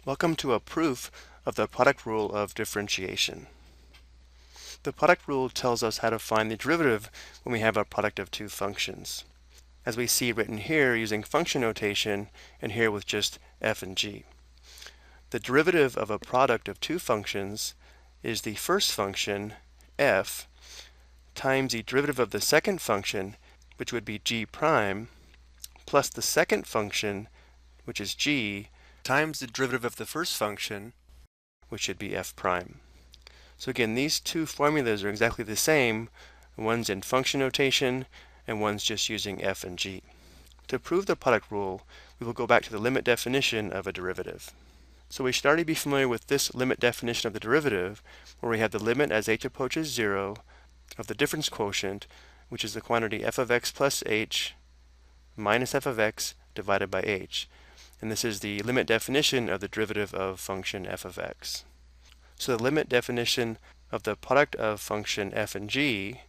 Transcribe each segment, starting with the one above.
Welcome to a proof of the product rule of differentiation. The product rule tells us how to find the derivative when we have a product of two functions, as we see written here using function notation and here with just f and g. The derivative of a product of two functions is the first function, f, times the derivative of the second function, which would be g prime, plus the second function, which is g, times the derivative of the first function, which should be f prime. So again, these two formulas are exactly the same. One's in function notation, and one's just using f and g. To prove the product rule, we will go back to the limit definition of a derivative. So we should already be familiar with this limit definition of the derivative, where we have the limit as h approaches 0 of the difference quotient, which is the quantity f of x plus h minus f of x divided by h. And this is the limit definition of the derivative of function f of x. So the limit definition of the product of function f and g,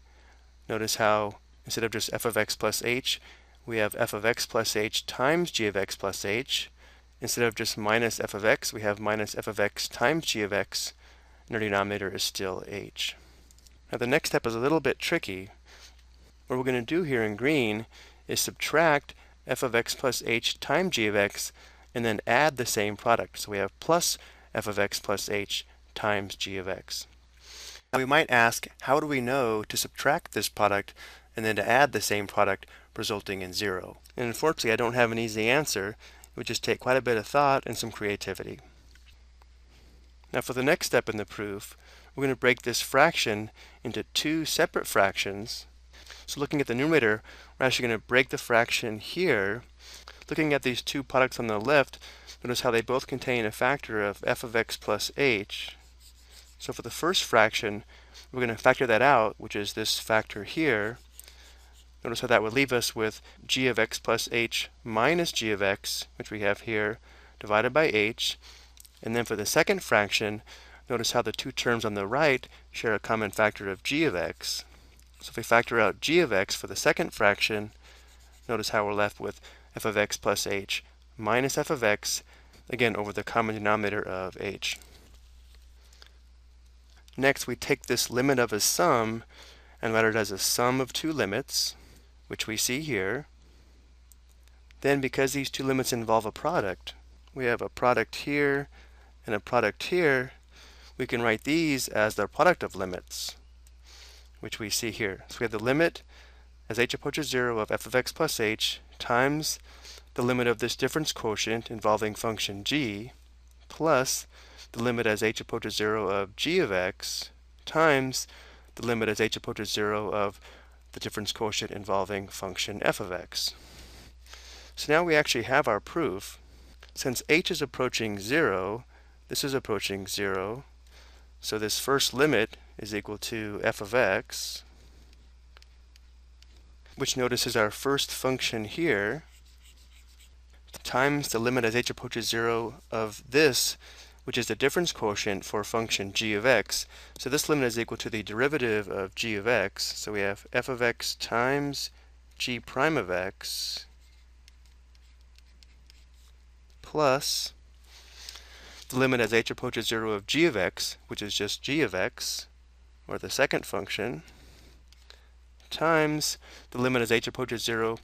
notice how instead of just f of x plus h, we have f of x plus h times g of x plus h. Instead of just minus f of x, we have minus f of x times g of x, and our denominator is still h. Now the next step is a little bit tricky. What we're going to do here in green is subtract f of x plus h times g of x, and then add the same product. So we have plus f of x plus h times g of x. Now we might ask, how do we know to subtract this product and then to add the same product, resulting in 0? And unfortunately, I don't have an easy answer. It would just take quite a bit of thought and some creativity. Now for the next step in the proof, we're going to break this fraction into two separate fractions. So looking at the numerator, we're actually going to break the fraction here. Looking at these two products on the left, notice how they both contain a factor of f of x plus h. So for the first fraction, we're going to factor that out, which is this factor here. Notice how that would leave us with g of x plus h minus g of x, which we have here, divided by h. And then for the second fraction, notice how the two terms on the right share a common factor of g of x. So if we factor out g of x for the second fraction, notice how we're left with f of x plus h minus f of x, again over the common denominator of h. Next, we take this limit of a sum and write it as a sum of two limits, which we see here. Then, because these two limits involve a product, we have a product here and a product here, we can write these as the product of limits, which we see here. So we have the limit as h approaches 0 of f of x plus h times the limit of this difference quotient involving function g plus the limit as h approaches 0 of g of x times the limit as h approaches 0 of the difference quotient involving function f of x. So now we actually have our proof. Since h is approaching 0, this is approaching 0, so this first limit is equal to f of x, which notice is our first function here, times the limit as h approaches 0 of this, which is the difference quotient for function g of x. So this limit is equal to the derivative of g of x. So we have f of x times g prime of x plus the limit as h approaches 0 of g of x, which is just g of x, or the second function, times the limit as h approaches 0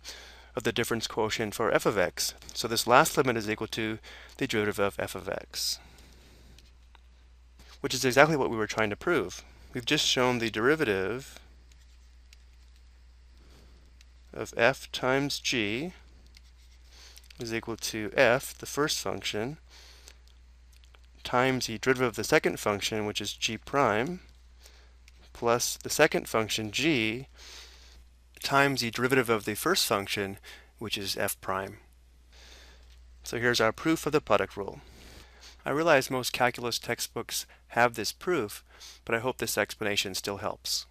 of the difference quotient for f of x. So this last limit is equal to the derivative of f of x, which is exactly what we were trying to prove. We've just shown the derivative of f times g is equal to f, the first function, times the derivative of the second function, which is g prime, plus the second function g times the derivative of the first function, which is f prime. So here's our proof of the product rule. I realize most calculus textbooks have this proof, but I hope this explanation still helps.